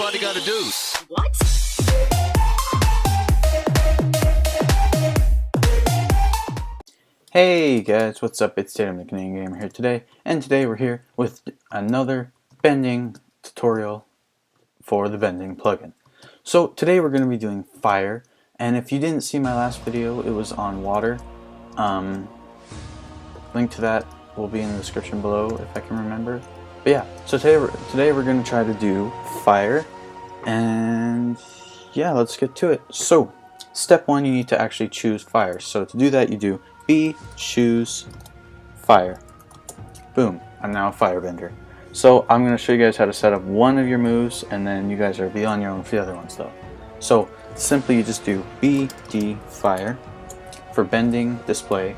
everybody gotta do? What? Hey guys, what's up? It's Tatum the Canadian Gamer here today, and today we're here with another bending tutorial for the bending plugin. So today we're going to be doing fire, and if you didn't see my last video, it was on water. Link to that will be in the description below if I can remember. But yeah, so today we're going to try to do fire, and yeah, let's get to it. So step one, you need to actually choose fire. So to do that, you do B, choose fire. Boom, I'm now a firebender. So I'm going to show you guys how to set up one of your moves, and then you guys are be on your own for the other ones though. So simply you just do BD fire for bending display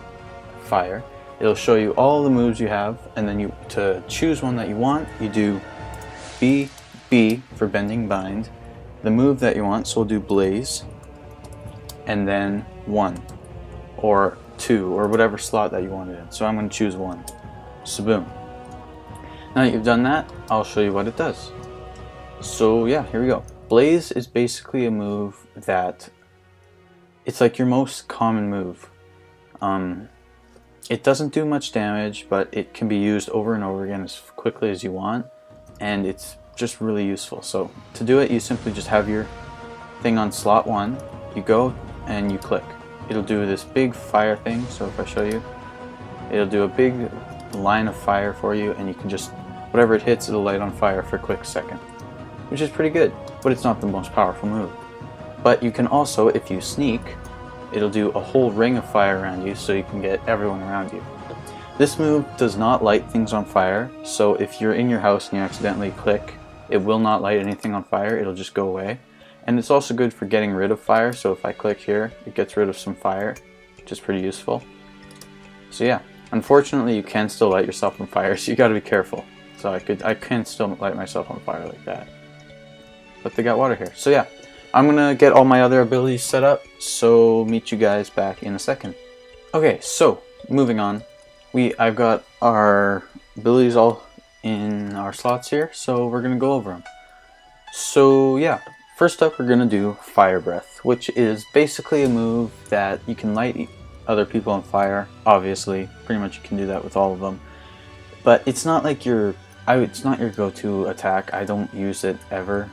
fire. It'll show you all the moves you have, and then to choose one that you want, you do BB for bending bind, the move that you want, so we'll do blaze, and then 1 or 2 or whatever slot that you want it in. So I'm going to choose 1. So boom. Now that you've done that, I'll show you what it does. So yeah, here we go. Blaze is basically a move that it's like your most common move. It doesn't do much damage, but it can be used over and over again as quickly as you want, and it's just really useful. So to do it, you simply just have your thing on slot 1, you go and you click. It'll do this big fire thing, so if I show you, it'll do a big line of fire for you, and you can just, whatever it hits, it'll light on fire for a quick second, which is pretty good, but it's not the most powerful move. But you can also, if you sneak, it'll do a whole ring of fire around you, so you can get everyone around you. This move does not light things on fire, so if you're in your house and you accidentally click, it will not light anything on fire, it'll just go away. And it's also good for getting rid of fire, so if I click here, it gets rid of some fire, which is pretty useful. So yeah, unfortunately you can still light yourself on fire, so you gotta be careful. So I can still light myself on fire like that. But they got water here. So yeah, I'm gonna get all my other abilities set up, so meet you guys back in a second. Okay, so moving on. I've got our abilities all in our slots here, so we're gonna go over them. So yeah. First up, we're going to do Fire Breath, which is basically a move that you can light other people on fire. Obviously, pretty much you can do that with all of them. But it's not like it's not your go-to attack. I don't use it ever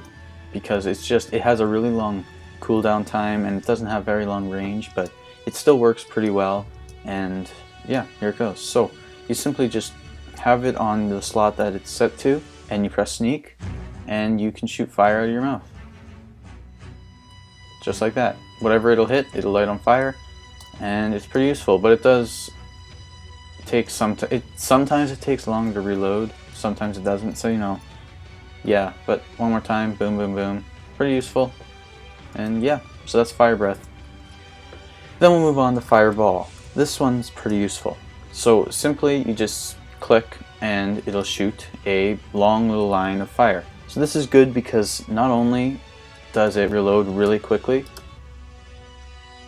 because it has a really long cooldown time and it doesn't have very long range, but it still works pretty well. And yeah, here it goes. So you simply just have it on the slot that it's set to, and you press sneak, and you can shoot fire out of your mouth. Just like that. Whatever it'll hit, it'll light on fire, and it's pretty useful. But it does take sometimes it takes longer to reload, sometimes it doesn't. So you know, yeah. But one more time, boom, boom, boom. Pretty useful. And yeah, so that's Fire Breath. Then we'll move on to Fireball. This one's pretty useful. So simply, you just click, and it'll shoot a long little line of fire. So this is good because not only does it reload really quickly,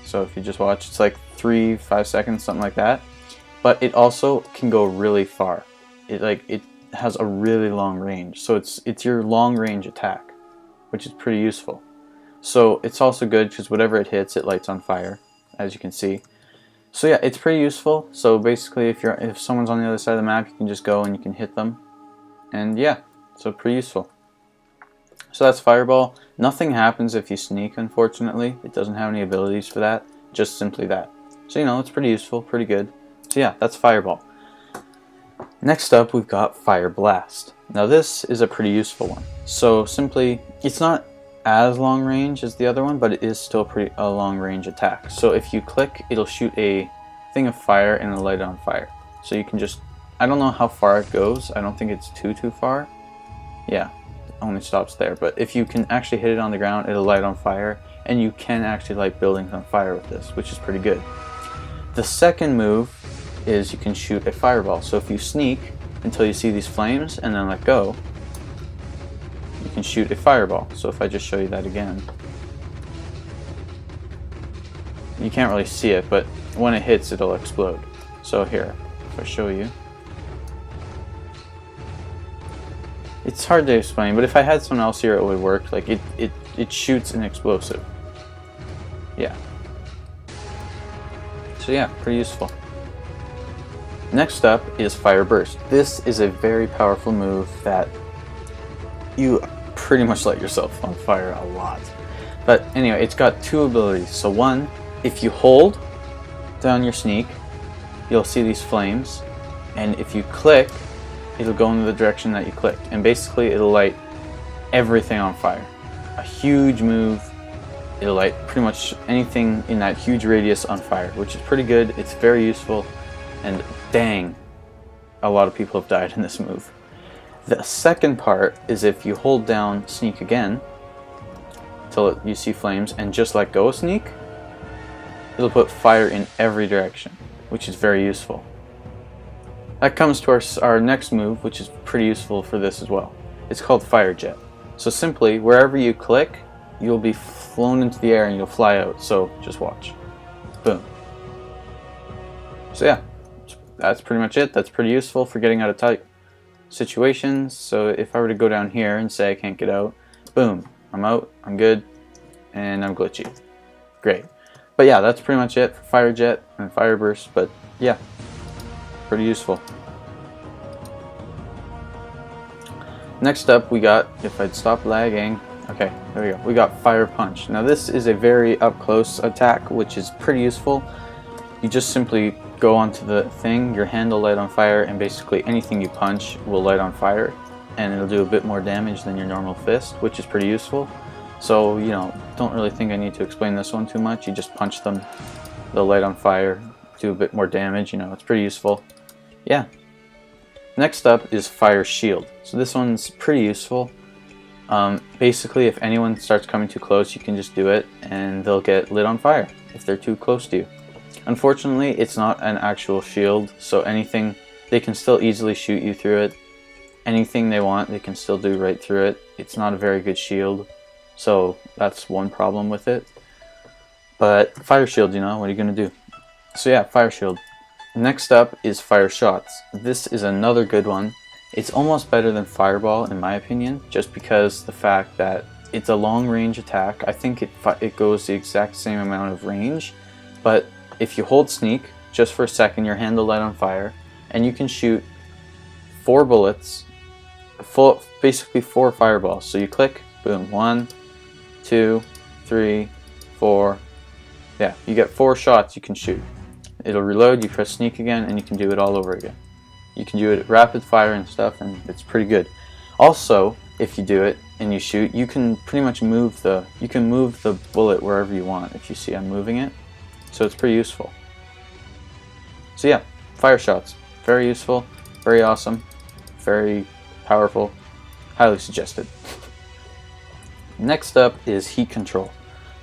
so if you just watch, it's like 3-5 seconds, something like that, but it also can go really far. It has a really long range, so it's your long range attack, which is pretty useful. So it's also good because whatever it hits, it lights on fire, as you can see. So yeah, it's pretty useful. So basically, if someone's on the other side of the map, you can just go and you can hit them, and yeah, so pretty useful. So that's Fireball. Nothing happens if you sneak, unfortunately. It doesn't have any abilities for that, just simply that. So you know, it's pretty useful, pretty good. So yeah, that's Fireball. Next up, we've got Fire Blast. Now this is a pretty useful one. So simply, it's not as long range as the other one, but it is still a long range attack. So if you click, it'll shoot a thing of fire and it'll light it on fire. So you can just, I don't know how far it goes. I don't think it's too far. Yeah. Only stops there, but if you can actually hit it on the ground, it'll light on fire, and you can actually light buildings on fire with this, which is pretty good. The second move is you can shoot a fireball. So if you sneak until you see these flames and then let go, you can shoot a fireball. So if I just show you that again, you can't really see it, but when it hits, it'll explode. So here, if I show you, It's hard to explain, but if I had someone else here, it would work. Like it shoots an explosive. Yeah. So yeah, pretty useful. Next up is Fire Burst. This is a very powerful move that you pretty much light yourself on fire a lot. But anyway, it's got two abilities. So one, if you hold down your sneak, you'll see these flames, and if you click, it'll go in the direction that you clicked, and basically it'll light everything on fire. A huge move. It'll light pretty much anything in that huge radius on fire, which is pretty good. It's very useful, and dang, a lot of people have died in this move. The second part is if you hold down sneak again till you see flames and just let go of sneak, it'll put fire in every direction, which is very useful. That comes to our next move, which is pretty useful for this as well. It's called Fire Jet. So simply, wherever you click, you'll be flown into the air and you'll fly out. So just watch. Boom. So yeah, that's pretty much it. That's pretty useful for getting out of tight situations. So if I were to go down here and say I can't get out, boom, I'm out, I'm good, and I'm glitchy. Great. But yeah, that's pretty much it for Fire Jet and Fire Burst. But yeah, pretty useful. Next up we got, if I'd stop lagging, okay, there we go. We got Fire Punch. Now this is a very up close attack, which is pretty useful. You just simply go onto the thing, your hand will light on fire, and basically anything you punch will light on fire, and it'll do a bit more damage than your normal fist, which is pretty useful. So, you know, don't really think I need to explain this one too much. You just punch them, they'll light on fire, do a bit more damage, you know, it's pretty useful. Yeah. Next up is Fire Shield. So this one's pretty useful. Basically, if anyone starts coming too close, you can just do it, and they'll get lit on fire if they're too close to you. Unfortunately, it's not an actual shield, so anything, they can still easily shoot you through it. Anything they want, they can still do right through it. It's not a very good shield, so that's one problem with it. But Fire Shield, you know, what are you going to do? So yeah, Fire Shield. Next up is Fire Shots. This is another good one. It's almost better than Fireball in my opinion, just because the fact that it's a long range attack. I think it goes the exact same amount of range, but if you hold sneak just for a second, your hand will light on fire, and you can shoot 4 bullets, basically 4 fireballs. So you click, boom, 1, 2, 3, 4. Yeah, you get 4 shots you can shoot. It'll reload, you press sneak again, and you can do it all over again. You can do it at rapid fire and stuff, and it's pretty good. Also, if you do it and you shoot, you can pretty much move the bullet wherever you want. If you see I'm moving it, so it's pretty useful. So yeah, Fire Shots, very useful, very awesome, very powerful, highly suggested. Next up is Heat Control.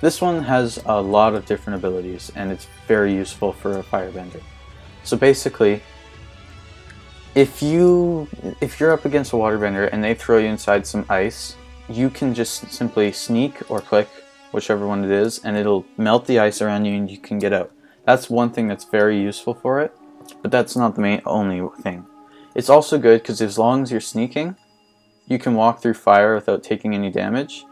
This one has a lot of different abilities, and it's very useful for a firebender. So basically, if you're up against a waterbender and they throw you inside some ice, you can just simply sneak or click, whichever one it is, and it'll melt the ice around you and you can get out. That's one thing that's very useful for it, but that's not the only thing. It's also good because as long as you're sneaking, you can walk through fire without taking any damage,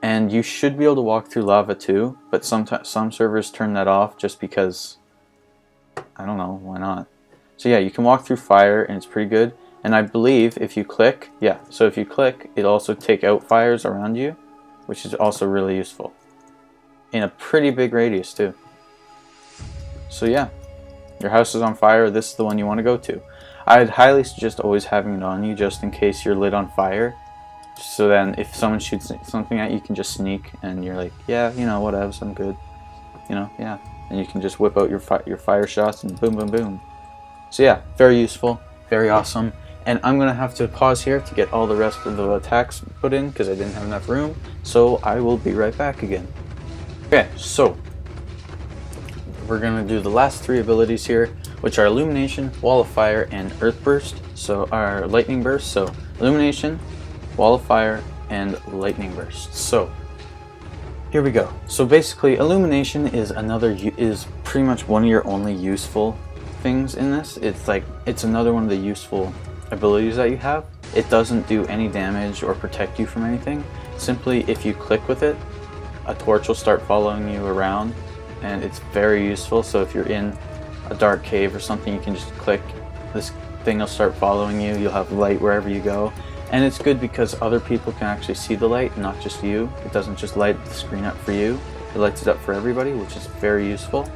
and you should be able to walk through lava too, but some servers turn that off just because, I don't know, why not? So yeah, you can walk through fire and it's pretty good, and I believe if you click, yeah, so if you click, it'll also take out fires around you, which is also really useful in a pretty big radius too. So yeah, your house is on fire, this is the one you want to go to. I'd highly suggest always having it on you just in case you're lit on fire, so then if someone shoots something at you, you can just sneak and you're like, yeah, you know, whatevs, I'm good, you know, yeah, and you can just whip out your fire shots and boom boom boom. So yeah, very useful, very awesome. And I'm going to have to pause here to get all the rest of the attacks put in because I didn't have enough room. So I will be right back again. Okay, so we're going to do the last 3 abilities here, which are Illumination, Wall of Fire, and Earth Burst. So our Lightning Burst. So Illumination, Wall of Fire, and Lightning Burst. So here we go. So basically, Illumination is pretty much one of your only useful things in this. It's another one of the useful abilities that you have. It doesn't do any damage or protect you from anything. Simply, if you click with it, a torch will start following you around, and it's very useful. So if you're in a dark cave or something, you can just click, this thing will start following you. You'll have light wherever you go, and it's good because other people can actually see the light, not just you. It doesn't just light the screen up for you, it lights it up for everybody, which is very useful.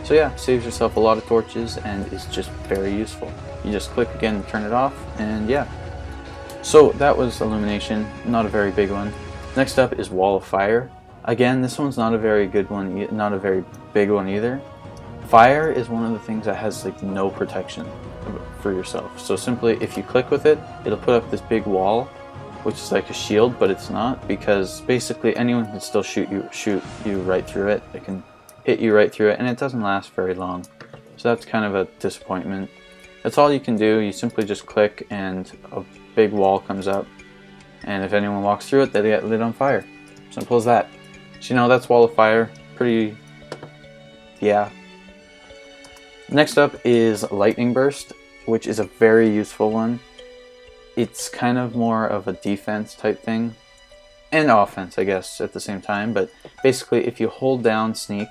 So yeah, saves yourself a lot of torches and is just very useful. You just click again and turn it off, and yeah. So that was illumination, not a very big one. Next up is wall of fire. Again, this one's not a very good one, not a very big one either. Fire is one of the things that has like no protection for yourself. So simply, if you click with it, it'll put up this big wall, which is like a shield, but it's not, because basically anyone can still shoot you right through it. It can hit you right through it, and it doesn't last very long. So that's kind of a disappointment. That's all you can do. You simply just click and a big wall comes up, and if anyone walks through it, they get lit on fire. Simple as that. So you know, that's wall of fire. Pretty, yeah. Next up is lightning burst, which is a very useful one. It's kind of more of a defense type thing, and offense, I guess, at the same time. But basically, if you hold down sneak,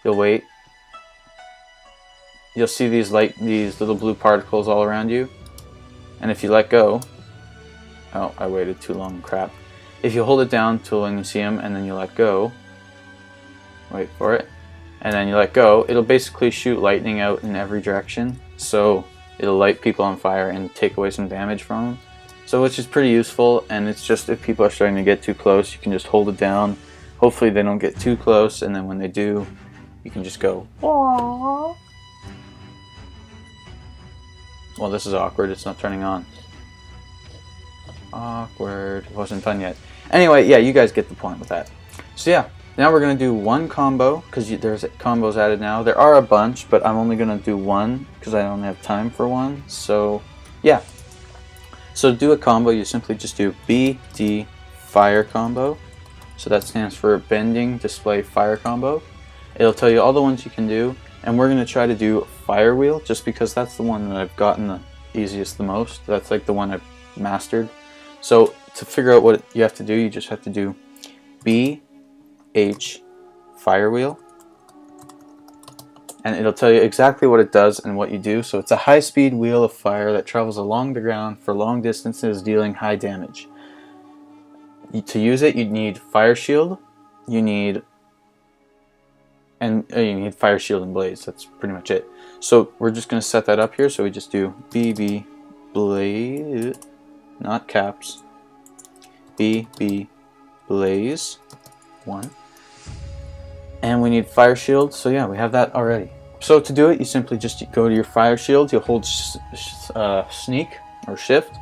you'll wait. You'll see these little blue particles all around you, and if you let go, oh, I waited too long, crap. If you hold it down till when you see them, and then you let go, wait for it, and then you let go, it'll basically shoot lightning out in every direction. So it'll light people on fire and take away some damage from them. So which is pretty useful, and it's just if people are starting to get too close, you can just hold it down. Hopefully they don't get too close, and then when they do, you can just go, aww. Well, this is awkward, it's not turning on. Awkward, it wasn't done yet. Anyway, yeah, you guys get the point with that. So yeah, now we're going to do one combo, because there's combos added now. There are a bunch, but I'm only going to do one, because I don't have time for one. So yeah. So to do a combo, you simply just do BD fire combo. So that stands for bending display fire combo. It'll tell you all the ones you can do, and we're going to try to do fire wheel, just because that's the one that I've gotten the easiest the most. That's like the one I've mastered. So to figure out what you have to do, you just have to do BH fire wheel, and it'll tell you exactly what it does and what you do. So it's a high-speed wheel of fire that travels along the ground for long distances, dealing high damage. To use it, you need fire shield, you need fire shield and blaze. That's pretty much it. So we're just going to set that up here. So we just do BB blaze, not caps, BB blaze 1, and we need fire shield. So yeah, we have that already. So to do it, you simply just go to your fire shield, you'll hold sneak or shift,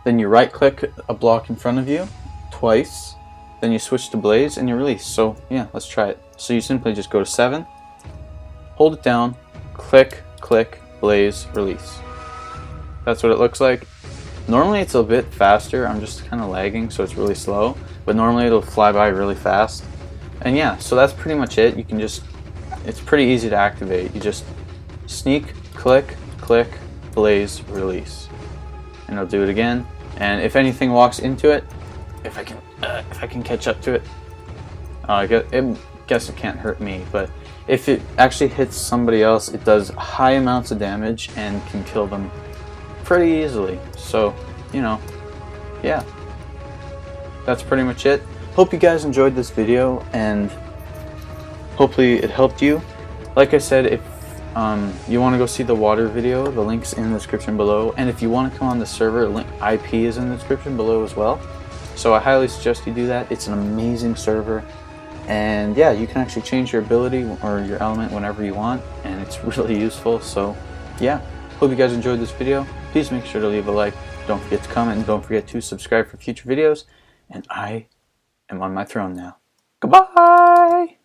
then you right click a block in front of you twice, then you switch to blaze and you release. So yeah, let's try it. So you simply just go to 7, hold it down, click, click, blaze, release. That's what it looks like. Normally it's a bit faster, I'm just kind of lagging, so it's really slow, but normally it'll fly by really fast. And yeah, so that's pretty much it. You can just, it's pretty easy to activate. You just sneak, click, click, blaze, release, and it'll do it again. And if anything walks into it, if I can catch up to it, I guess it can't hurt me, but if it actually hits somebody else, it does high amounts of damage and can kill them pretty easily. So, you know, yeah, that's pretty much it. Hope you guys enjoyed this video, and hopefully it helped you. Like I said, if you want to go see the water video, the link's in the description below, and if you want to come on the server, link IP is in the description below as well. So I highly suggest you do that. It's an amazing server, and yeah, you can actually change your ability or your element whenever you want, and it's really useful. So yeah, hope you guys enjoyed this video. Please make sure to leave a like, don't forget to comment, and don't forget to subscribe for future videos, and I am on my throne now. Goodbye!